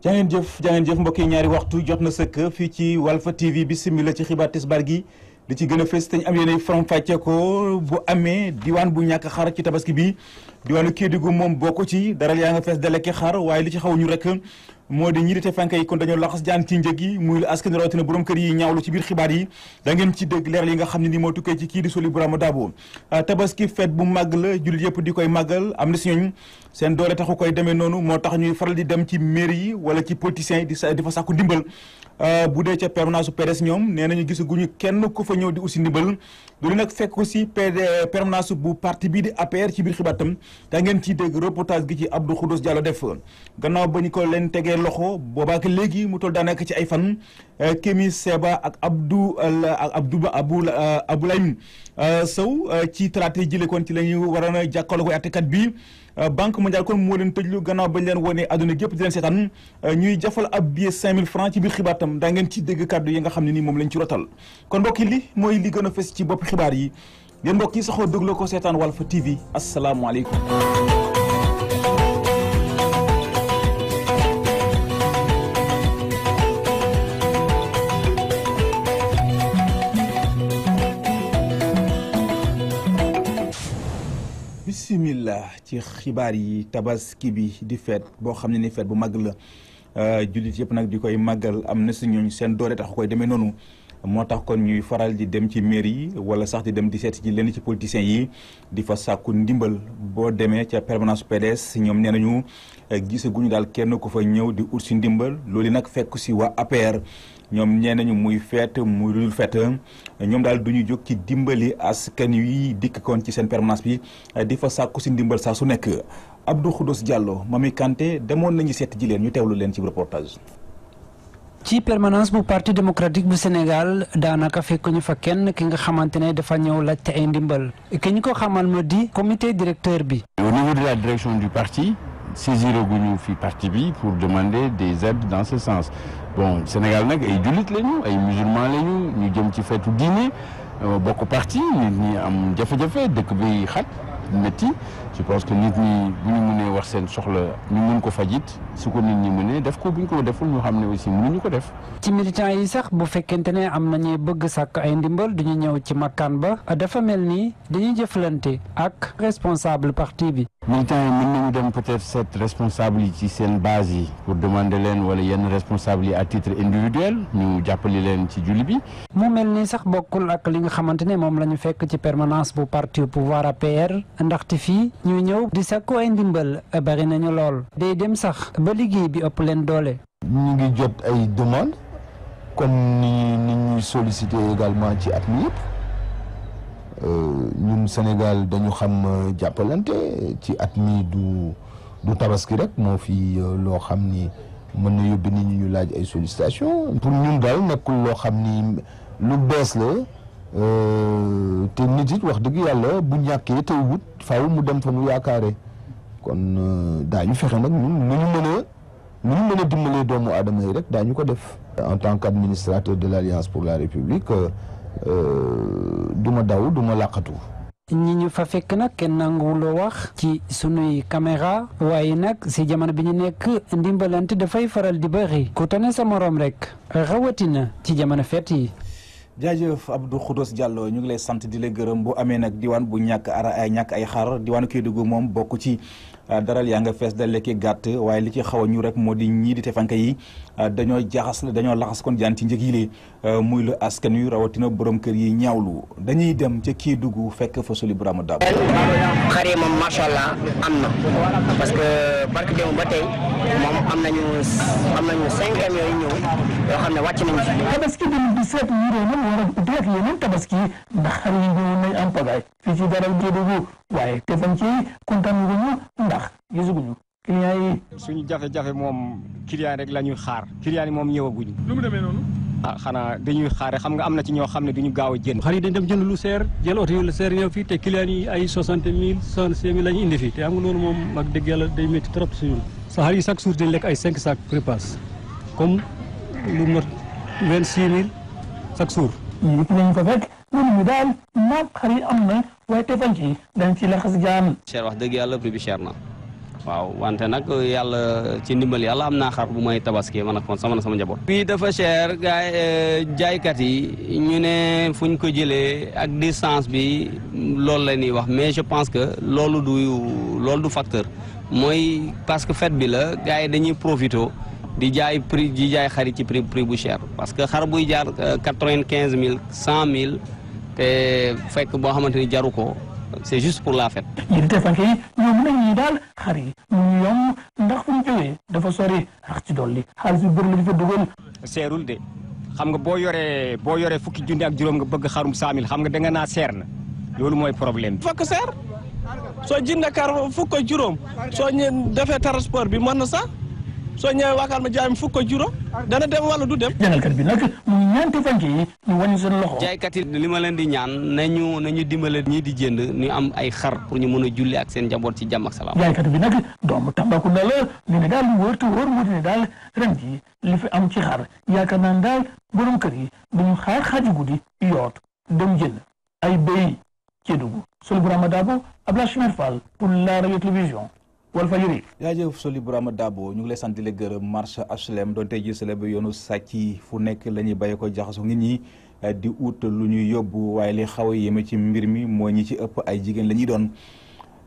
jaa ngeen jëf mbokk yi ñaari waxtu jot na sëkk fii ci Walfa TV bismillah ci xibaar tisbaar gi li ci gën a fës te ñu am yéen faram fàcce ko bu amee diwaan bu ñàkk xar ci tabaski bi diwaanu Kédougou moom bokk ci daral yaa nga fees daleki xar waaye li ci xaw ñu rek moo di ñi di te fanka yi kon dañoo laxas jaan ci njëg yi muy askan rawatina borom kër yi ñaawlu ci biir xibaar yi da ngeen ci dégg leeral yi nga xam ne ni moo tukkee ci kii di Soli Bourama Dabo tabaski fête bu màgg la jullit yëpp di koy màggal am na si ñooñ seen doole taxu koy demee noonu moo tax ñuy faral di dem ci mairie yi wala ci politiciens yi di fa sàkku ndimbal bu dee ca permanence su PDS ñoom nee nañu gisaguñu kenn ku fa ñëw di aussi ndimbal loolu nag fekk aussi permanence bu parti bii di APR ci biir xibaar tam da ngeen ciy dégg reportage gi ci Abdou Khoudoss Diallo def gannaaw ba ñu ko leen tegee loxo boobaak léegi mu toll daanaka ci ay fan Kémi Seba ak Abdoulaye Sow ci talaata jëlee kon ci la ñu waroon a jàkkaarloo ko àttekat bi Banque mondiale kon moo leen tëjlu gannaaw bañ leen wone àdduna gépp di leen seetaan ñuy jafal ab billet 5000 francs ci biir xibaar tam daa ngeen ci dégg kàddu yi nga xam ne nii moom lañ ci rotal kon mbokk yi li mooy li gën a fës ci bopp xibaar yi yéen mbokk yi saxoo dégloo ko seetaan Walfa TV asalaamaaleykum. bismillah ci xibaar yi tabaski bi di feet boo xam ne ni feet bu màgg la jullit yëpp nag di koy màggal am na si ñooñ seen doole tax koy demee noonu moo tax kon ñuy faral di dem ci mairie yi wala sax di dem di seet ci lenn ci politiciens yi di fa sàkku ndimbal boo demee ca permanence PDS ñoom nee nañu gisaguñu daal kenn ku fa ñëw di ut si ndimbal loolu nag fekk si waa APR ñoom ñee nañu muy feet muy dul feet ñoom daal du ñu jóg ci dimbali askan wi dikk kon ci seen permanence bi di fa sàkku si ndimbal saa su nekk Abdou Khoudoss Diallo Mami Kanté demoon nañu seet ji leen ñu teewlu leen ci reportage. ci permanence bu parti démocratique bu Sénégal daanaka fekk ñu fa kenn ki nga xamante ne dafa ñëw laajte ay ndimbal ki ñu ko xamal ma di comité directeur bi. Au niveau de la direction du parti saisir guñu fi parti bi pour demander des aides dans ce sens bon Sénégal nag ay jullit lañu ay musulmans lañu ñu jëm ci feetu diine bokk parti nit ñi am jafe-jafe dëkk bi xat métti je pense que nit ñi bu ñu mënee wax seen soxla ñu mën ko fajit su ko nit ñi mënee def ko bu ñu ko deful ñu xam ne aussi mënuñu ko def. ci militants yi sax bu fekkente ne am nañu bëgg sàkk ay ndimbal duñu ñëw ci makkaan ba dafa mel ni dañuy jëflante ak responsable parti bi. militants yi mën nañu dem peut-être cette responsable yi ci seen base yi pour demander leen wala yenn responsable yi à titre individuel ñu jàppali leen ci julli bi. mu mel ni sax bokkul ak li nga xamante ne moom la ñu fekk ci permanence bu parti au pouvoir APR ndaxte fii ñuy ñëw di sàkku ay ndimbal bari nañu lool day dem sax ba liggéey bi ëpp leen doole. ñu ngi jot ay demande comme ni ñuy sollicité également ci at mi yëpp ñun Sénégal dañu xam jàppalante ci at mi du tabaski rek moo fi loo xam ni mën na yóbbu nit ñi ñu laaj ay sollicitation pour ñun daal nekkul loo xam ni lu bees la te nit it wax dëgg yàlla bu ñàkkee te wut faaw mu dem fa mu yaakaare kon daañu fexe nag ñun nu ñu mën a dimbalee doomu aadama yi rek daañu ko def. En tant qu'administrateur de l'Alliance pour la République du ma daw du ma làqatu. ñi ñu fa fekk nag kenn nanguwuloo wax ci sunuy caméra waaye nag si jamono bi ñu nekk ndimbalante dafay faral di bëri ku tane sa morom rek rawatina ci jamono fête yi. jaajëf Abdou Khoudoss Diallo ñu ngi lay sant di la gërëm bu amee nag diwaan bu ñàkk ay xar diwaanu Kédougou moom bokk ci daral yaa nga fees da lekki gàtt waaye li ci xaw a ñu rek moo di ñii di tefanka yi dañoo laxas kon jaan ci njëg yi lee muy la askan wi rawatina borom kër yi ñaawlu dañuy dem ca Kédougou fekk fa Soli Bourama Dabo. xar yi moom macha allah am na parce que barke démb ba tey moom am nañu 5 camions yu ñëw yoo xam ne wàcc nañu si. tabaski 2017 ñu doon war a uti ak yeneen tabaski ndax xar yi ñëwoon nañ am pagaay fii ci daral Kédougou waaye te fan ci kontaan guñu ndax gisaguñu client yi. suñu jafe-jafe moom client rek la ñuy xaar client yi moom ñëwaguñu. lu mu demee noonu. xanaa dañuy xaare xam nga am na ci ñoo xam ne duñu gaaw a jënd. xar yi dañ dem jënd lu seer jël oto yu lu seer ñëw fii te client yi ay 60 000 65 000 la ñu indi fii te xam nga loolu moom ak dëgg yàlla day métti trop si ñun. sa xar yi chaque jour dañ lekk ay 5 sacs prépasse comme lu mot 26 000 chaque jour. yëpp lañ ko fekk mënuñu daal naam xar yi am na waaye te fan ci dañ ci laxas jaan. cher wax dëgg yàlla prix bi cher na waaw wante nag yàlla ci ndimbal yàlla am naa xar bu may tabaski man ak sama njaboot. fii dafa cher gaay jaaykat yi ñu ne fu ñu ko jëlee ak distance bi loolu la ñuy wax mais je pense que loolu du facteur mooy parce que fête bi la gars yi dañuy profité di jaay prix di jaay xar yi ci prix bu cher parce que xar buy jaar 95 000 100 000 te fekk boo xamante ni jaru ko. c'est juste pour la fête. ñi di tefanke yi ñoom nañu daal xar yi ñu yomb ndax fu ñu jógee dafa sori rax ci dolli xaalis bi bëri la di fa dugal. seerul de xam nga boo yoree fukki junni ak juróom nga bëgg xarum 100 000 xam nga da nga naa seer na loolu mooy problème bi. fokk seer soo jëndee kar fukk ak juróom soo defee transport bi mën na sax soo ñëwee waakaar ma jaay fukk ak juróom dana dem wala du dem. jàngalkat bi nag mu ñaan tefanke yi ñu wàññi seen loxo. jaaykat yi li ma leen di ñaan nañu dimbale ñii di jënd ñu am ay xar pour ñu mën a julli ak seen njaboot ci jàmm ak salaam. jaaykat bi nag doomu Tambacounda la ñu ne daal lu wóor te wóor moo di ne daal ren jii li fi am ci xar yaakaar naan daal borom kër yi duñu xaar xaaju guddi yoot dem jënd ay béy Kédougou Soli Bourama Dabo Abdoulaye Chimère Fall pour la radio télévision Walfadjri. jaajëf Soli Bourama Dabo ñu ngi lay sant di la gërëm marché HLM doon tey jii sele ba yoonu sàcc fu nekk la ñuy bàyyi ko jaxasoo nit ñi di ut lu ñuy yóbbu waaye li xaw a yéeme ci mbir mi moo ñi ci ëpp ay jigéen la ñuy doon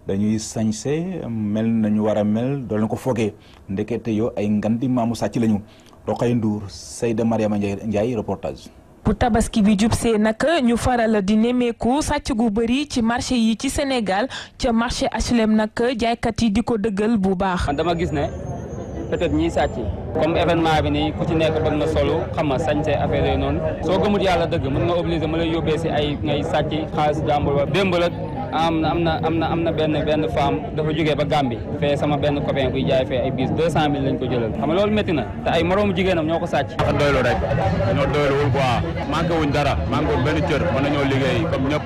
dañuy sañse mel nañu war a mel doon ko foogee ndekete yoo ay ngandi maamu sàcc lañu Roqay Ndour Seyda Mariama Ndiaye reportage. bu tabaski bi jubsee nag ñu faral di nemmeeku sàcc gu bëri ci marché yi ci Sénégal ca marché HLM nag jaaykat yi di ko dëggal bu baax. man dama gis ne peut-être ñiy sàcc comme événement bi nii ku ci nekk bëgg na solo xam nga sañse affaire yooyu noonu soo gëmut yàlla dëgg mën nga obligé ma lay yóbbee si ay ngay sàcc xaalis jàmbur ba démb la am na benn femme dafa jógee ba Gambie fee sama benn copain buy jaay fee ay bis 200 000 lañ ko jëlal xam nga loolu métti na te ay moroomu jigéenam ñoo ko sàcc. dafa doylu rek dañoo doyluwul quoi manqué wuñ dara manqué wuñ benn cër mën nañoo liggéey comme ñëpp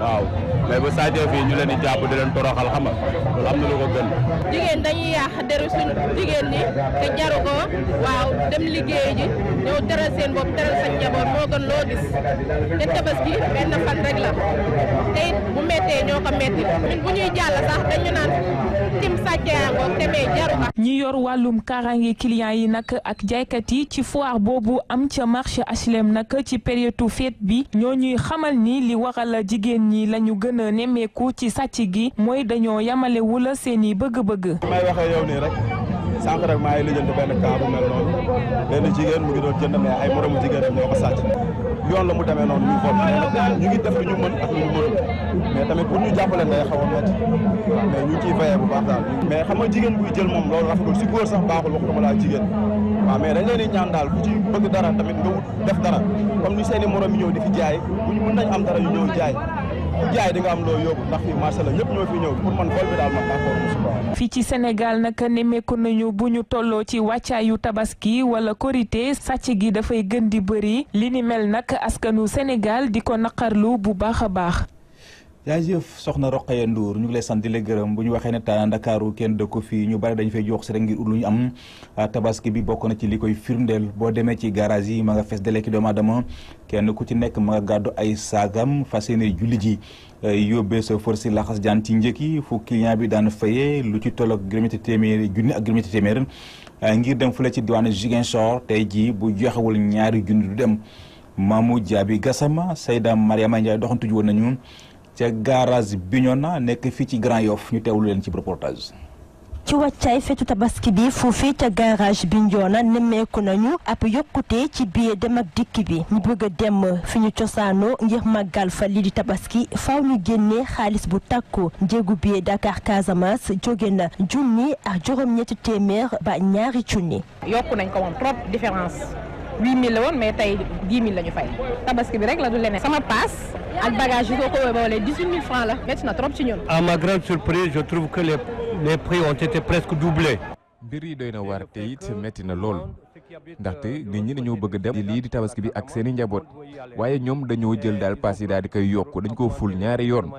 waaw mais bu sàccee fii ñu leen di jàpp di leen toroxal xam nga loolu am na lu ko gën. jigéen dañuy yàq deru suñu jigéen ñi te jaru ko waaw dem liggéey ji ñëw teral seen bopp teral sa njaboot moo gën loo gis te tabaski benn fan rek la te it bu méttee ñoo ko métti ñun bu ñuy jàll sax dañu naan tim sàcceeyangoog te mee jaru ko. ñi yor wàllum kaaraange client yi nag ak jaaykat yi ci foire boobu am ca marché HLM nag ci période fête bi ñoo ñuy xamal ni li waral jigéen ñi la ñu gën a nemmeeku ci sàcc gi mooy dañoo yamalewul seeni bëgg-bëgg. may waxee yow nii rek sànq rek maa ngi lijjanti benn cas bu mel noonu benn jigéen mu ngi doon jënd mais ay moromu jigéen ñoo ko sàcc yoon la mu demee noonu ñu xool ñu ngi def lu ñu mën ak lu ñu mënul mais tamit pour ñu jàppale day xaw a métti mais ñu ngi ciy fayee bu baax daal mais xam nga jigéen buy jël moom loolu rafetul si góor sax baaxul waxuma laa jigéen waaw mais dañ leen di ñaan daal ku ci bëgg dara tamit nga wut def dara comme ni seeni morom yi ñëw di fi jaay bu ñu mën nañ am dara yu ñëw jaay jaay di nga am loo yóbbu ndax fii marché la ñëpp ñoo fi ñëw pour man vol bi daal man d'accord mosu ko. fii ci Sénégal nag nemmeeku nañu bu ñu tolloo ci wàccaayu tabaski wala korité sàcc gi dafay gën di bëri li ni mel nag askanu Sénégal di ko naqarlu bu baax a baax. jaajëf soxna Roqaya Ndour ñu ngi lay sant di la gërëm bu ñu waxee ne taa Ndakaaru kenn dëkku fii ñu bari dañu fay jox si rek ngir ut lu ñu am tabaski bi bokk na ci li koy firndeel boo demee ci garage yi ma nga fees dele ki doomu aadama kenn ku ci nekk ma nga gàddu ay saagam fas yéene julli ji yóbbee sa for si laxas jaan ci njëkk yi fu client bi daan fayee lu ci tolloog juróom-ñetti téeméer junni ak juróom-ñetti téeméer ngir dem fële ci diwaanu Ziguinchor tey jii bu joxewul ñaari junni du dem Mamou Diaby Gassama Seyda Mariama Ndiaye doxantu ji woon nañu ca garage Bignona nekk fii ci Grand Yoff ñu teewlu leen ci reportage. ci wàccaay fetu tabaski bi foofii ca garage Bignona nemmeeku nañu ab yokkute ci billet dem ak dikk bi ñu bëgg a dem fi ñu cosaanoo ngir màggal fa lii di tabaski faaw ñu génnee xaalis bu takku njëgu billet Dakar Casamance jóge na junni ak juróom-ñetti téeméer ba ñaari junni. yokku nañ ko moom trop différence 8000 la woon mais tey 10 000 la ñu fay tabaski bi rek la du leneen. sama paas ak bagage yi ko boolee 18 000 francs la métti na trop ci ñun. À ma grande surprise je trouve que les prix ont été presque doublés. mbir yi doy na waar te it métti na lool ndaxte nit ñi dañoo bëgg dem lii di tabaski bi ak seen i njaboot waaye ñoom dañoo jël daal paas yi daal di koy yokk dañ koo ful ñaari yoon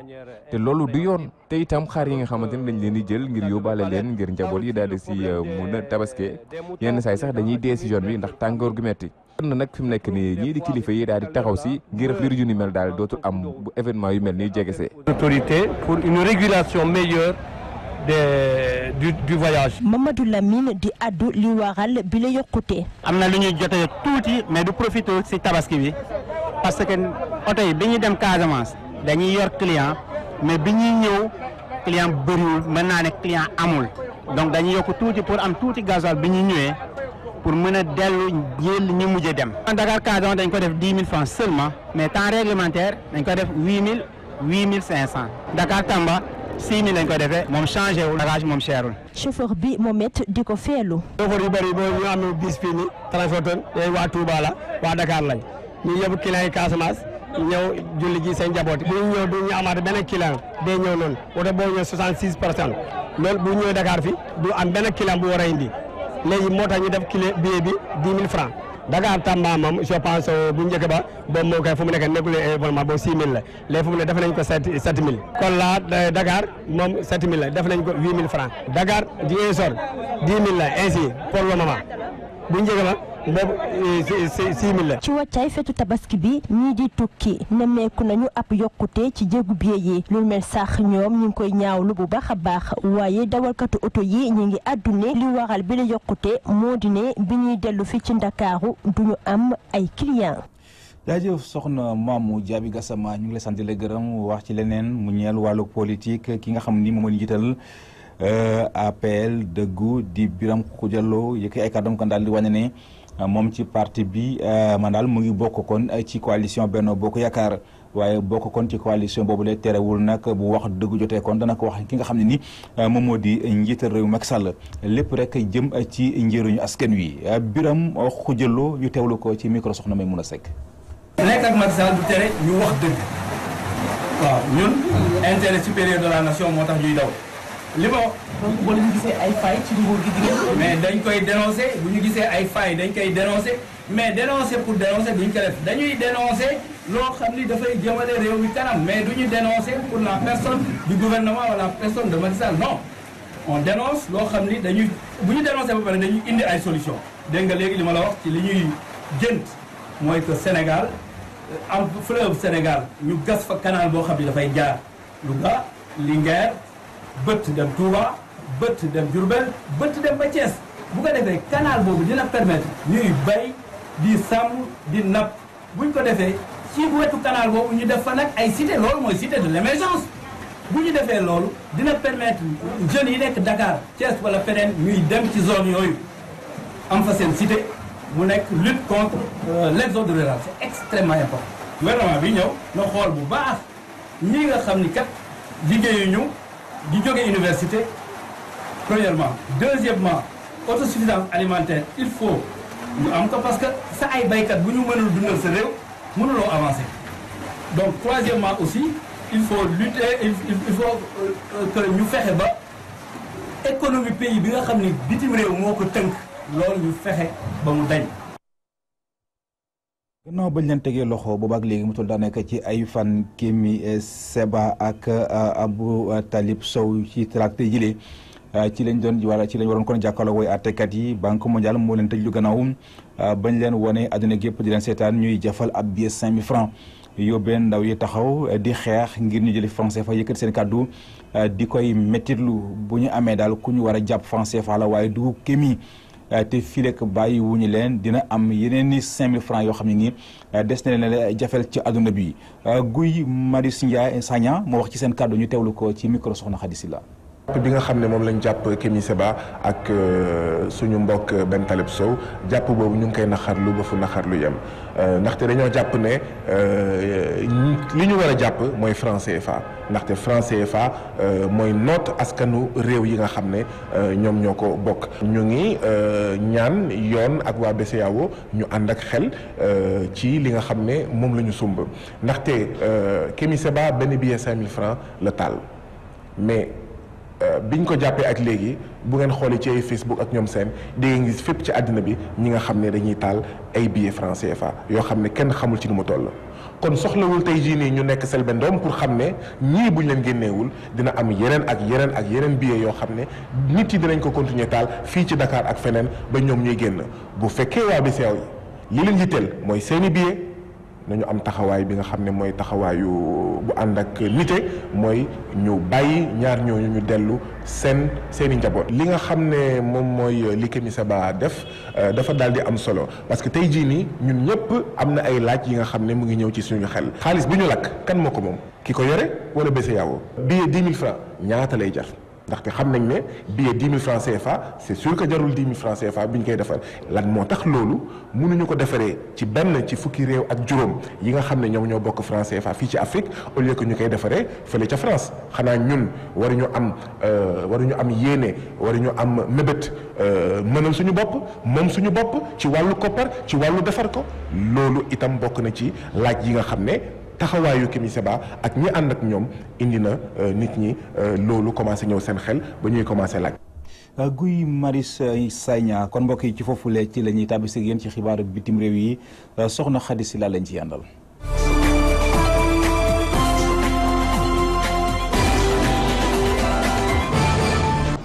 te loolu du yoon te itam xar yi nga xamante ne dañ leen di jël ngir yóbbaale leen ngir njaboot yi daal di si mun a tabaske yenn saay sax dañuy dee si yoon bi ndax tàngoor gu metti kon nag fi mu nekk nii ñii di kilifa yi daal di taxaw si ngir mbir yu ni mel daal dootul am bu événement yu mel nii jegesee. Autorité pour une régulation meilleure du voyage. Mamadou Lamine di addu li waral bi la yokkute. am na lu ñuy jotee tuuti mais du profité ci tabaski bi parce que oto yi bi ñuy dem Casamance dañuy yor client mais bi ñuy ñëw client bëriwul mën naa ne client amul donc dañuy yokk tuuti pour am tuuti gasoil bi ñuy ñëwee pour mën a dellu jël ñu mujjee dem. Dakar Casamance dañ ko def 10 000 francs seulement mais temps réglementaire dañ ko def 8 500 Dakar Tamba 6 000 lañ ko defee moom changé wul bagage moom cherul. chauffeur bi moom it di ko feelu. chauffeur yu bëri boo ñu am bis fii nii transporteur yooyu waa Touba la waa Dakar lañ ñu yóbbu client yi Casamance ñëw julli ji seen njaboot bu ñu ñëw du ñu amaat benn client day ñëw noonu oto boo ñëw 66 personnes loolu bu ñëwee Dakar fi du am benn client bu war a indi léegi moo tax ñu def billet bi 10 000 francs Dakar Tamba moom je pense bu njëkk ba boobu moo koy fu mu nekk nekkul vraiment boobu 6 000 la léegi fu mu ne def nañ ko 7 000 kon la Dakar moom 7 000 la def nañ ko 8 000 francs Dakar Ziguinchor 10 000 la ainsi pour le moment bu njëkk ba boobu 6 000 la. ci wàccaay fetu tabaski bi ñii di tukki nemmeeku nañu ab yokkute ci jéegu billet yi lu mel sax ñoom ñu ngi koy ñaawlu bu baax a baax waaye dawalkatu oto yi ñu ngi àddune li waral bi la yokkute moo di ne bi ñuy dellu fi ci Ndakaaru duñu am ay client. jaajëf soxna Mamou Diaby Gassama ñu ngi lay sant di la gërëm wax ci leneen mu ñeel wàllu politique ki nga xam ni moom la ñu jiital APL dëggu di Biram Khoudia Lo yëkk ay kàddoom kan daal di wàññi ne moom ci parti bi man daal mu ngi bokk kon ci coalition Benno Bokk Yaakaar waaye bokk kon ci coalition boobu la terewul nag bu wax dëgg jotee kon dana ko wax ki nga xam ne ni moom moo di njiital réew Macky Sall lépp rek jëm ci njëriñu askan wi Biram Khoudia Lo ñu teewlu ko ci micro soxna Maimouna Seck. nekk ak Macky Sall du tere ñu wax dëgg waaw ñun intérêt supérieur de la nation moo tax ñuy daw li ma donc bu ñu gisee ay failles ci nguur gi jigéen mais dañ koy dénoncer bu ñu gisee ay failles dañ koy dénoncer mais dénoncer pour dénoncer duñ ko def dañuy dénoncer loo xam ni dafay jëmale réew mi kanam mais duñu dénoncer pour la personne du gouvernement wala la personne de Macky Sall non on dénonce loo xam ni dañuy bu ñu dénoncer ba pare dañuy indi ay solution dégg nga léegi li ma la wax ci li ñuy jënt mooy que Sénégal am fleuve Sénégal ñu gas fa canal boo xam ni dafay jaar Louga Linguère bët dem Touba bët dem Diourbel bët dem ba Thiès bu ko defee canal boobu dina permettre ñuy bay di sàmm di napp buñ ko defee ci wetu canal boobu ñu def fa nag ay cité loolu mooy cité de l'émergence bu ñu defee loolu dina permettre jeunes yi nekk Dakar Thiès wala feneen ñuy dem ci zone yooyu am fa seen cité mu nekk lutte contre l'exode rural c'est extrêmement important. gouvernement bi ñëw na xool bu baax ñi nga xam ni kat liggéeyuñu di jóge université premièrement deuxièmement autosuffisance alimentaire il faut ñu am ko parce que sa ay baykat bu ñu mënul dundal sa réew mënuloo avancer donc troisièmement aussi il faut lutter il faut que ñu fexe ba économie pays bi nga xam ni bitim réew moo ko tënk loolu ñu fexe ba mu dañ. gannaaw bañ leen tegee loxo boobaak léegi mu toll daanaka ci ay fan Kémi Seba ak Abou Talib Sow ci talaata jile ci lañ waroon kon jàkkaarloo woy àttekat yi Banque mondiale moo leen tëj lu gannaaw bañ leen wone àdduna gépp di leen seetaan ñuy jafal ab billet 5000 francs yóbbee ndaw yi taxaw di xeex ngir ñu jëli franc CFA yëkkati seen kàddu di koy mettitlu bu ñu amee daal ku ñu war a jàpp franc CFA la waaye du Kémi te fii rek bàyyi wuñu leen dina am yeneen ni 5000 francs yoo xam ne nii des na leen jafel ci àdduna bi Guy Marius Ndiaye Sagna moo wax ci seen kàddu ñu teewlu ko ci micro soxna Khady Sylla bi nga xam ne moom lañ jàpp Kémi Seba ak suñu mbokk Ben Talib Sow jàpp boobu ñu ngi koy naxarlu ba fu naxarlu yem ndaxte dañoo jàpp ne li ñu war a jàpp mooy franc CFA ndaxte franc CFA mooy noot askanu réew yi nga xam ne ñoom ñoo ko bokk. ñu ngi ñaan yoon ak waa BCEAO ñu ànd ak xel ci li nga xam ne moom la ñu sumb ndaxte Kémi Seba benn billet 5000 francs la taal mais. biñ ko jàppee ak léegi bu ngeen xoolee ci ay Facebook ak ñoom seen di ngeen gis fépp ci àddina bi ñi nga xam ne dañuy taal ay billets franc CFA yoo xam ne kenn xamul ci nu mu toll. kon soxlawul tey jii nii ñu nekk Selbé Ndom pour xam ne ñii buñ leen génneewul dina am yeneen billets yoo xam ne nit yi dinañ ko continuer taal fii ci Dakar ak feneen ba ñoom ñuy génn bu fekkee waa BCEAO yi li leen yitteel mooy seeni billets nañu am taxawaay bi nga xam ne mooy taxawaayu bu ànd ak nite mooy ñu bàyyi ñaar ñooñu ñu dellu seeni njaboot. li nga xam ne moom mooy li Kémi Séba def dafa daal di am solo parce que tey jii nii ñun ñëpp am na ay laaj yi nga xam ne mu ngi ñëw ci suñu xel. xaalis bi ñu lakk kan moo ko moom ki ko yore wala BCEAO. billet 10 000 francs ñaata lay jar. ndaxte xam nañ ne billet 10 000 francs CFA c'est sûr que jarul 10 000 francs CFA bi ñu koy defar lan moo tax loolu mënuñu ko defaree ci benn ci fukki réew ak juróom yi nga xam ne ñoom ñoo bokk francs CFA fii ci Afrique au lieu que ñu koy defaree fële ca France xanaa ñun waruñu am yéene waruñu am mébét mënal suñu bopp moom suñu bopp ci wàllu koppar ci wàllu defar ko loolu itam bokk na ci laaj yi nga xam ne taxawaayu Kémi Séba ak ñi ànd ak ñoom indi na nit ñi loolu commencé ñëw seen xel ba ñuy commencé laaj. Guy Marius Sagna kon mbokk yi ci foofule ci la ñuy tàbbisi ak yéen ci xibaaru bitim réew yi soxna Khady Sylla lañ ci yàndal.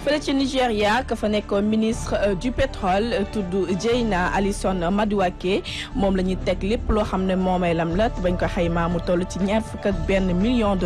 fële ci Nigéria ka fa nekkoon ministre du pétrole tudd Dieyna Alison Madueke moom la ñuy teg lépp loo xam ne moomeelam la bañ ko xaymaa mu toll ci $21 million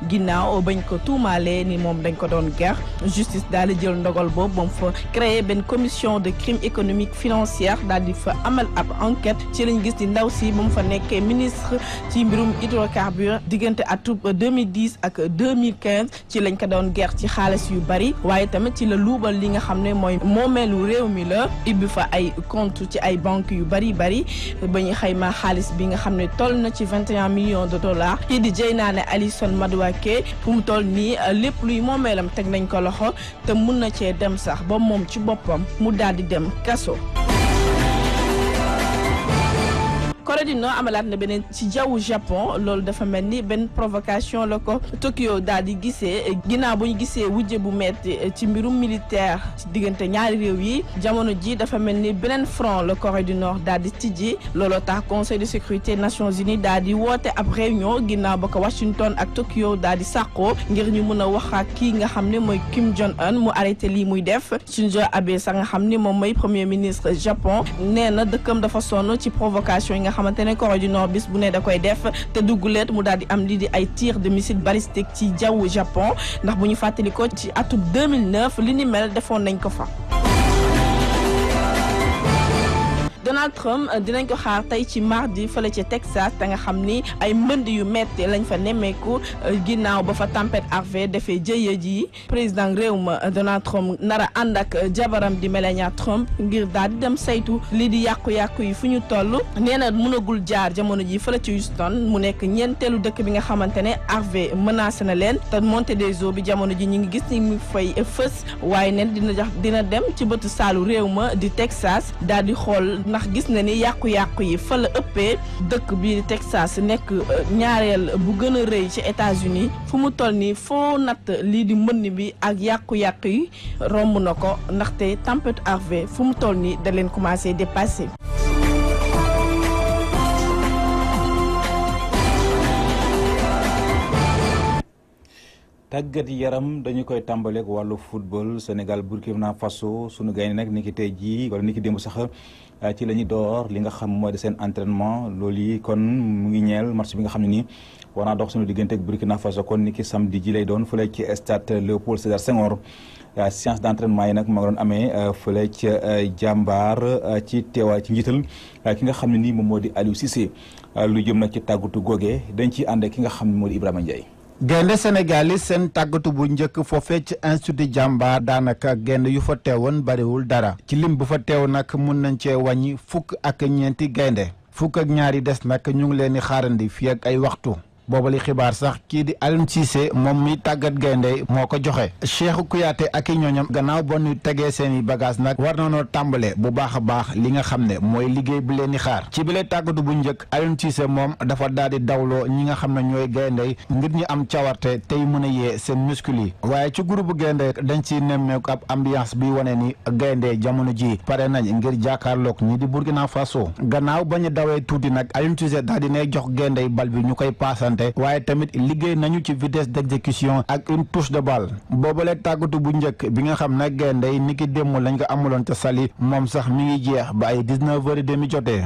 ginnaaw bañ ko tuumaalee ni moom dañ ko doon ger justice daal di jël ndogal boobu ba mu fa créé benn commission de crime économique financière daal di fa amal ab enquête ci lañ gis di ndaw si ba mu fa nekkee ministre ci mbirum hydrocarbures diggante atub 2010 ak 2015 ci lañ ko doon ger ci xaalis yu bari waaye tamit ci la luubal li nga xam ne mooy moomeelu réew mi la ibbi fa ay compte ci ay banques yu bari ba ñu xayma xaalis bi nga xam ne toll na ci $21 millions kii di Dieyna Alison Madueke fu mu toll nii lépp luy moomeelam teg nañ ko loxo te mun na cee dem sax ba moom ci boppam mu daal di dem kaso. Corée du Nord amalaat na beneen ci jawwu Japon loolu dafa mel ni benn provocation la ko Tokyo daal di gisee ginnaaw bu ñu gisee wujje bu metti ci mbirum militaire ci diggante ñaari réew yi jamono ji dafa mel ni beneen front la Corée du Nord daal di tijji looloo tax Conseil de sécurité Nations Unies daal di woote ab réunion ginnaaw ba ko Washington ak Tokyo daal di sàqoo ngir ñu mën a wax ak kii nga xam ne mooy Kim Jong Un mu arrêté lii muy def Shinzo Abe sax nga xam ni moom mooy premier ministre Japon nee na dëkkam dafa sonn ci provocation yi nga xamante ne Corée du Nord bis bu ne da koy def te dugguleet mu daal di am lii di ay tir de missile balistique ci jawwu Japon ndax bu ñu fàttali ko ci atum 2009 li ni mel defoon nañ ko fa. Donald Trump dinañ ko xaar tey ci mardi fële ci Texas te nga xam ni ay mbënd yu metti lañ fa nemmeeku ginnaaw ba fa tempête Harvey defee jëye ji président réew ma Donald Trump nara ànd ak jabaram di Melania Trump ngir daal di dem saytu lii di yàqu-yàqu yi fu ñu toll nee na mënagul jaar jamono ji fële ci Houston mu nekk ñeenteelu dëkk bi nga xamante ne Harvey menacé na leen te Monte des Eaux bi jamono ji ñu ngi gis ni mu fay fës waaye nen dina dem ci bëtu saalu réew ma di Texas daal di xool ndax gis na ni yàqu-yàqu yi fa la ëppee dëkk bi di Texas nekk ñaareel bu gën a rëy ci États-Unis fu mu toll nii foo natt lii di mbënn bi ak yàqu-yàqu yi romb na ko ndaxte tempête Harvey fu mu toll nii da leen commencé dépassé. tàggat yaram dañu koy tàmbaleek wàllu football Sénégal Burkina Faso sunu gaynde nag ni ki tey jii wala ni ki démb sax ci la ñuy door li nga xam mooy de seen entraînement loolu yi kon mu ngi ñeel match bi nga xam ne nii war naa dox sunu diggante ak Burkina Faso kon ni ki samedi ji lay doon fële ci stade Léopold Sédar Senghor séance d'entraînement yi nag moo nga doon amee fële ca jàmbaar ci teewaay ci njiital ki nga xam ne nii moom moo di Aliou Cissé lu jëm nag ci tàggatu googee dañ ciy ànd ki nga xam ne moo di Ibrahima Ndiaye. gaynde Sénégal yi seen tàggatu bu njëkk foofee ci institut jàmbaar daanaka gaynde yu fa teewoon bariwul dara ci lim bu fa teew nag mun nañ cee wàññi fukk ak ñeenti gaynde fukk ak ñaari des nag ñu ngi leen di xaarandi fii ak ay waxtu boobali xibaar sax kii di Aliou Cissé moom mi tàggat gaynde moo ko joxe Cheikhou Kouyaté ak i ñooñam gannaaw ba ñu tegee seen i bagage nag war nañoo tàmbale bu baax a baax li nga xam ne mooy liggéey bi leen di xaar ci bile tàggatu bu njëkk Aliou Cissé moom dafa daal di dawloo ñi nga xam ne ñooy gaynde ngir ñu am cawarte tey mën a yee seen muscle yi waaye ci groupe gaynde dañ ci nemmeeku ab ambiance bi wane ni gaynde jamono ji pare nañ ngir jàkkaarloog ñi di Burkina Faso gannaaw ba ñu dawee tuuti nag Aliou Cissé daal di ne jox gaynde bal bi ñu koy paasante waaye tamit liggéey nañu ci vitesse d'exécution ak une touche de balle boobale tàggatu bu njëkk bi nga xam ne gaynde ni ki démb lañ ko amuloon ca Saly moom sax mi ngi jeex ba ay 19h30 jotee.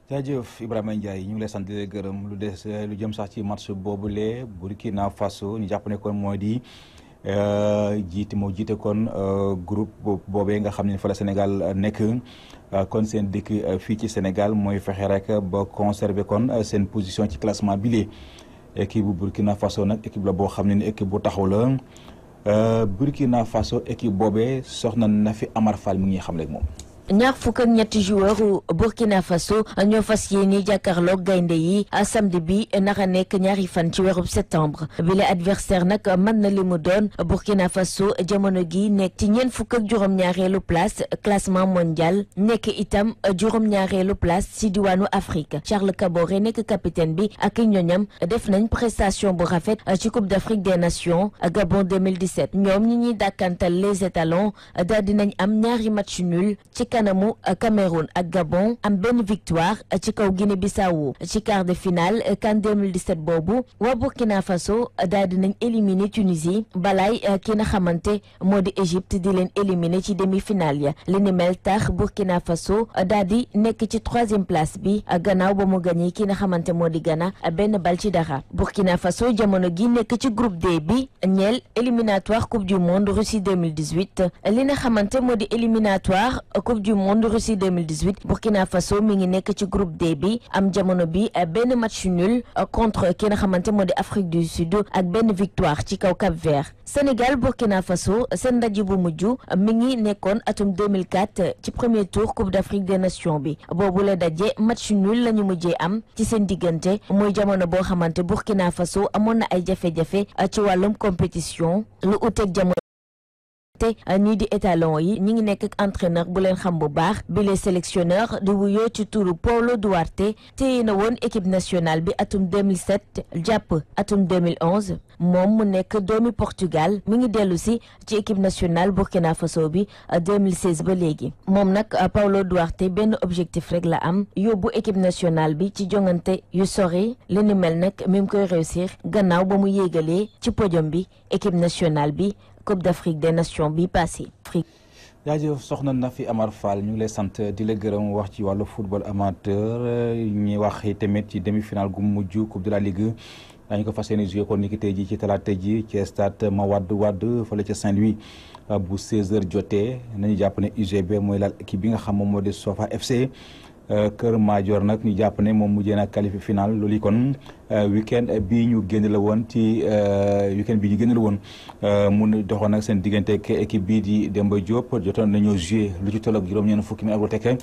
jaajëf Ibrahima Ndiaye ñu ngi lay sant di la gërëm lu des lu jëm sax ci match boobule Burkina Faso ñu jàpp ne kon moo di jiite kon groupe boobee nga xam ne fa la Sénégal nekk kon seen dëkk fii ci Sénégal mooy fexe rek ba conserver kon seen position ci classement bile équipe bu Burkina Faso nag équipe la boo xam ne ni équipe bu taxaw la Burkina Faso équipe boobee soxna Nafi Amar Fall mi ngi xam rek moom. ñaar fukk ak ñetti joueur Burkina Faso ñoo fas yéene jàkkaarloog gaynde yi samedi bi naka nekk ñaari fan ci weerub septembre bi la adversaire nag mën na li mu doon Burkina Faso jamono gi nekk ci ñeent fukk ak juróom-ñaareelu place classement mondial nekk itam juróom-ñaareelu place ci diwaanu Afrique Charles Kaboré nekk capitaine bi ak ñoñam def nañ prestation bu rafet ci Coupe d'Afrique des Nations Gabon 2017 ñoom ñi ñuy dàkkantal les étalons daal dinañ am ñaari match nul ci kanamu Cameroun ak Gabon am benn victoire ci kaw Guinée-Bissau ci quart de finale CAN 2017 boobu waa Burkina Faso daal dinañ éliminer Tunisie balaay ki nga xamante moo di Égypte di leen éliminer ci demi-finale ya li ni mel tax Burkina Faso daal di nekk ci 3e place bi gannaaw ba mu gagné ki nga xamante moo di Ghana benn bal ci dara Burkina Faso jamono gi nekk ci groupe D bi ñeel éliminatoire Coupe du Monde Russie 2018 li nga xamante moo di éliminatoire Coupe du Monde Russie 2018 Burkina Faso mi ngi nekk ci groupe D bi am jamono bi benn match nul contre ki nga xamante moo di Afrique du Sud ak benn victoire ci kaw Cap-Vert Sénégal Burkina Faso seen ndaje bu mujj mi ngi nekkoon atum 2004 ci premier tour Coupe d'Afrique des Nations bi boobu la daje match nul la ñu mujjee am ci seen diggante mooy jamono boo xamante Burkina Faso amoon na ay jafe-jafe ci wàllum compétition lu uteeg jamono te ñii di étalon yi ñi ngi nekk ak entraîneur bu leen xam bu baax bi les sélectionneur di wuyoo ci turu Paulo Duarte téye na woon équipe nationale bi atum 2007 jàpp atum 2011 moom mu nekk doomi Portugal mi ngi dellu si ci équipe nationale Burkina Faso bi 2016 ba léegi moom nag Paulo Duarte benn objectif rek la am yóbbu équipe nationale bi ci jongante yu sori li ni mel nag mi ngi koy réussir gannaaw ba mu yéegalee ci podium bi équipe nationale bi Coupe d'Afrique des Nations bi passé. jaajëf soxna Nafi Amar Fall ñu ngi lay sant di la gërëm wax ci wàllu football amateur ñuy wax tamit ci demi-finale gu mujj Coupe de la Ligue daañu ko fas yéene joué kon ni ki tey ji ci talaata ji ci stade Mawade Wade fële ca Saint-Louis bu 16h jotee nañu jàpp ne UGB mooy laal équipe bi nga xam moom moo di Sofa FC. Kër Madior nag ñu jàpp ne moom mujjee na qualifié final loolu kon weekend bii ñu génn la woon ci weekend bii ñu génn la woon mun doxoon nag seen diggante ak équipe bii di Demba Diop jotoon nañoo joué lu ci toll ak juróom-ñeent fukki mi ak lu tekke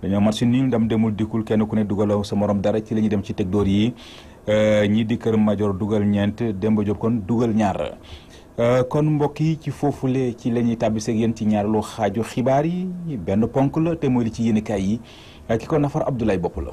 dañoo match nii ndam demul dikkul kenn ku ne dugal sa morom dara ci la ñuy dem ci teg dóor yi ñii di Kër Madior dugal ñeent Demba Diop kon dugal ñaar. kon mbokk yi ci foofule ci la ñuy tàbbise ak yéen ci ñaareelu xaaju xibaar yi benn ponk la te mooy li ci yéenekaay yi ki ko nafar Abdoulaye Bopp la.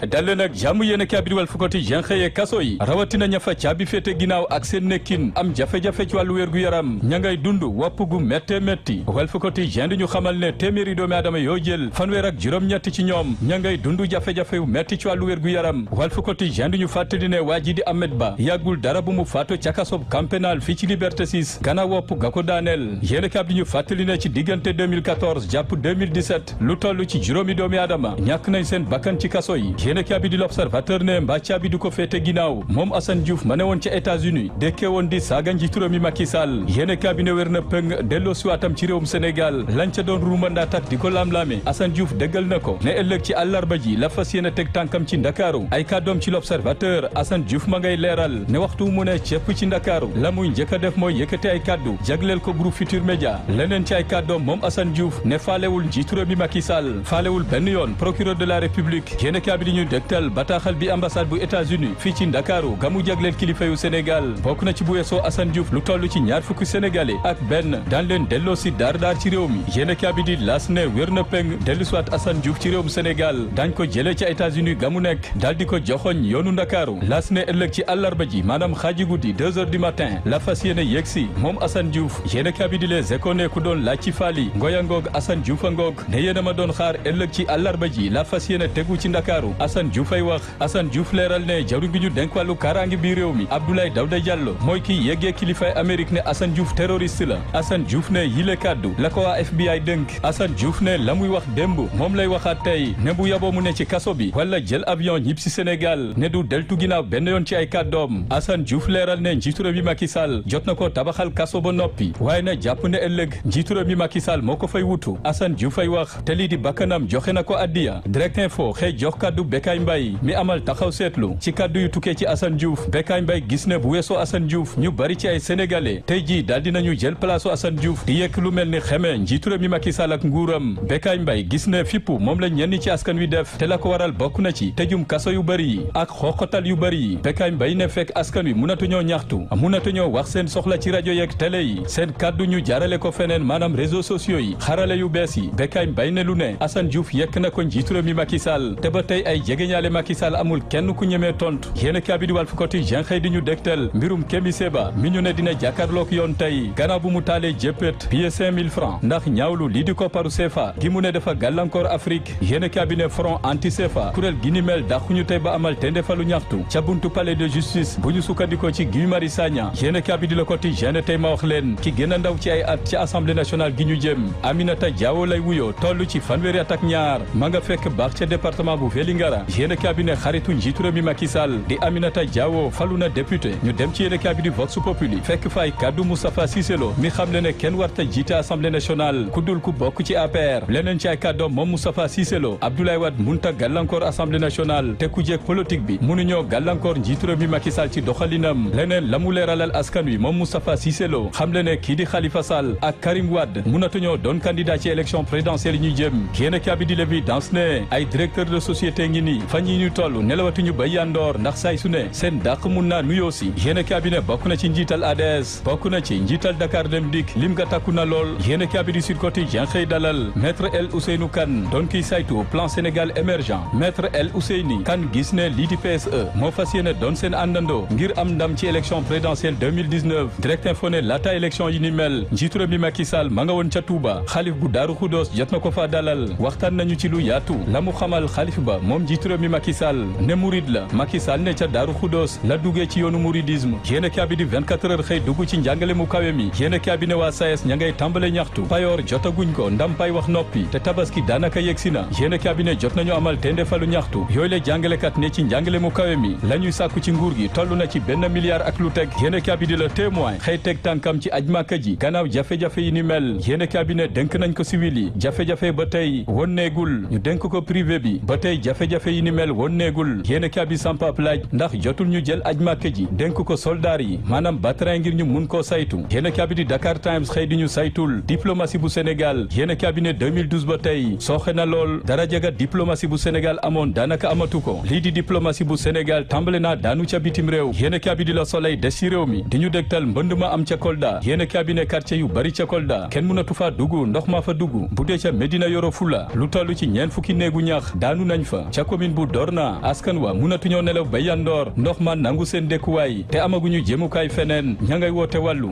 dal leen ak jàmm yéen a kaabiri Walf Quotidien xëyee kaso yi rawatina ña fa caabi féete ginnaaw ak seen nekkin am jafe-jafe ci wàllu wér-gu-yaram ña ngay dund wopp gu métte métti Walf Quotidien di ñu xamal ne téeméeri doomi aadama yoo jël fanweer ak juróom-ñetti ci ñoom ña ngay dund jafe-jafe yu métti ci wàllu wér-gu-yaram Walf Quotidien di ñu fàttali ne waa ji di Ahmed Ba yàggul dara bu mu faatu ca kasob camp pénal fii ci Liberté 6 gannaaw wopp ga ko daaneel yéen a kaab di ñu fàttali ne ci diggante 2014 jàpp 2017 lu toll ci juróomi doomi aadama ñàkk nañ seen bakkan ci kaso yi yéen a kaab di l'Observateur ne mbaa caabi du ko féete ginnaaw moom Assane Diouf ma ne woon ca États-Unis dekkee woon di saaga njiitu réew mi Macky Sall yéene cabinet wér na pëng delloo siwaatam ci réewum Sénégal lañ ca doon ruumandaat di ko laam-laame Assane Diouf dëggal na ko ne ëllëg ci àllarba ji la fas yéene teg tànkam ci Ndakaaru ay kàddoom ci l'Observateur Assane Diouf ma ngay leeral ne waxtu mu ne cepp ci Ndakaaru la muy njëkk a def mooy yëkkate ay kàddu jagleel ko groupe Futur Média leneen ci ay kàddoom moom Assane Diouf ne faalewul njiitu réew mi Macky Sall faalewul benn yoon procureur de la République yéene cabinet ñu dëgtal bataaxal bi ambassade bu États-Unis fii ci Ndakaaru gamu jagleel kilifa yu Sénégal bokk na ci bu weesoo Assane Diouf lu toll ci ñaar fukki sénégalais ak benn daan leen delloo si daar ci réew mi yéen a kaabidi las ne wér na peng dellu siwaat Assane Diouf ci réewum Sénégal daañ ko jëlee ca États-Unis gamu nekk daal di ko joxoñ yoonu Ndakaaru las ne ëllëg ci àllarba ji maanaam xaaji guddi 2 heures du matin la fas yéene yegsi moom Assane Diouf yéen a kaabidi les école ku doon laaj ci faali ngoya ngoog Assane Diouf a ngoog ne yéen a ma doon xaar ëllëg ci àllarba ji la fas yéene tegu ci Ndakaaru Assane Diouf ay wax Assane Diouf leeral ne jawriñ gi ñu denk wàllu kaaraange bi réew mi Abdoulaye Daouda Diallo mooy ki yeggee kilifay Amérique ne Assane Diouf terroriste la Assane Diouf ne yile kàddu la ko waa FBI dënk Assane Diouf ne la muy wax démb moom lay waxaat tey ne bu yaboo mu ne ci kaso bi wala jël avion ñib si Sénégal ne du deltu ginnaaw benn yoon ci ay kàddoom Assane Diouf leeral ne njiitu réew mi Macky Sall jot na ko tabaxal kaso ba noppi waaye na jàpp ne ëllëg njiitu réew mi Macky Sall moo ko fay wutu Assane Diouf ay wax te lii di bakkanam joxe na ko addiya Direct Info xëy jox kàddu Bekay Mbaye mi amal taxaw seetlu ci kàddu yu tukkee ci Assane Diouf Bekay Mbaye gis ne bu weesoo Assane Diouf ñu bari ci ay sénégalais tey jii daal dinañu jël place Assane Diouf di yekk lu mel ni xeme njiitu réew mi Macky Sall ak nguuram Bekay Mbaye gis ne fippu moom la ñenn ci askan wi def te la ko waral bokk na ci tëjum kaso yu bari yi ak xooqatal yu bari yi Bekay Mbaye ne fekk askan wi mënatuñoo ñaxtu mënatuñoo wax seen soxla ci rajo yeeg télé yi seen kàddu ñu jaarale ko feneen maanaam réseaux sociaux yi xarale yu bees yi Bekay Mbaye ne lu ne Assane Diouf yekk na ko njiitu réew mi Macky Sall te ba tey ay jegeñaale Macky Sall amul kenn ku ñemee tontu yéen a bi di Walf Quotidien xëy di ñu dégtal mbirum Kémi Séba mi ñu ne dina jàkkaarloog yoon tey gannaaw bu mu taalee jéppét billet 5000 francs ndax ñaawlu lii di kopparu CFA gi mu ne dafa gàllankoor Afrique yéen a bi ne front anti CFA kuréel gi ni mel dàquñu tey ba amal te ndefalu ñaxtu ca buntu palais de justice bu ñu sukkandikoo ci Guy Marius Sagna yéen a bi di Le Quotidien tey ma wax leen ki gën a ndaw ci ay at ci assemblée nationale gi ñu jëm Aminata Diawo lay wuyoo toll ci fanweeri at ak ñaar ma nga fekk baax ca département bu Vélingara yéen a bi ne xaritu njiitu réew mi Macky Sall di Aminata Diawo falu na député ñu dem ci yéen a bi di Vox Populi fekk fay kaddu Moustapha Cissé Lo mi xam le ne kenn warta jiite assemblée nationale ku dul ku bokk ci APR leneen ci ay kàddoom moom Moustapha Cissé Lo Abdoulaye Wade munta gàllankoor assemblée nationale te ku jeeg politique bi mënuñoo gàllankoor njiitu réew mi Macky Sall ci doxalinam leneen la mu leeralal askan wi moom Moustapha Cissé Lo xam le ne kii di Khalifa Sall ak Karim Wade mënatuñoo doon candidat ci élection présidentielle yi ñuy jëm yéen a bi di l'évidence ne ay directeur de société ngi nii fan yi ñu toll nelawatuñu ba yandoor ndax say su ne seen dàq mun naa nuyoo si yéen a bi ne bokk na ci njiital ADS bokk na ci njiital Dakar Dem Dikk lim nga takku na lool yéen a bi di Sud Quotidien xëy dalal maître El Ousseynou Kane doon kiy saytu plan Sénégal émergent maître El Ousseyni Kane gis ne lii di PSE moo fas yéene doon seen àndandoo ngir am ndam ci élection présidentielle 2019 Direct Info ne laata élection yi ni mel njiitu réew mi Macky Sall ma nga woon ca Touba xalif bu Daaru Xudoos jot na ko fa dalal waxtaan nañu ci lu yaatu la mu xamal xalif ba moom njiitu réew mi Macky Sall ne murid la Macky Sall ne ca Daaru Xudoos la duggee ci yoonu mouridisme yéen a bi di 24 heures xëy dugg ci njàngale mu kawe mi yéen a bi ne waa SAES ña ngay tàmbale ñaxtu payoor jotaguñ ko ndampay wax noppi te tabaski daanaka yegsi na yéen a bi ne jot nañu amal tendefalu ñaxtu yooyu le jàngalekat ne ci njàngale mu kawe mi la ñuy sàkku ci nguur gi toll na ci benn milliard ak lu teg yéen a bi di la témoin xëy teg tànkam ci aj màkka ji gannaaw jafe-jafe yi ni mel yéen a bi ne dénk nañ ko civil yi jafe-jafe ba tey won neegul ñu dénk ko privé bi ba tey jafe-jafe yi ni mel won neegul yéen a bi sampap laaj ndax jotul ñu jël aj màkka ji dénk ko soldaar yi maanaam batrin ngir ñu mun koo saytu yéen a bi di Dakar Times xëy di ñu saytul diplomatie bu Sénégal yéen a bi ne 2012 ba tey sooxe na lool dara jaga diplomatie bu Sénégal amoon daanaka amatu ko lii di diplomatie bu Sénégal tàmbale naa daanu ca bitim réew yéen a bi di la Soleil des ci réew mi di ñu dégtal mbënd ma am ca Kolda yéen a bi ne quartier yu bari ca Kolda kenn mënatu faa dugg ndox maa fa dugg bu dee ca Medina Yoro Fula lu toll ci ñeent fukki néegu ñax daanu nañ fa ca commune bu Dorna askan wa mënatuñoo nelaw ba yandoor ndox ma nangu seen dëkkuwaay te amaguñu jëmukaay feneen ña ngay woote wàllu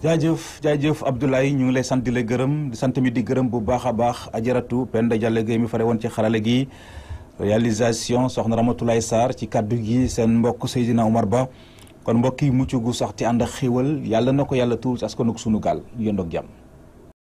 jaajëf Abdoulaye ñu ngi lay sant di la gërëm di sant mi di gërëm bu baax a baax ajaratu Penda Diallo Gueye mi fare woon ci xarale gi réalisation soxna Ramatoulaye Sarr ci kaddu gi seen mbokk Seydina Omar Ba kon mbokk yi mucc gu sax ci ànd ak xéwal yàlla na ko yàlla tuur ci askanug sunu gaal yëndoog jàmm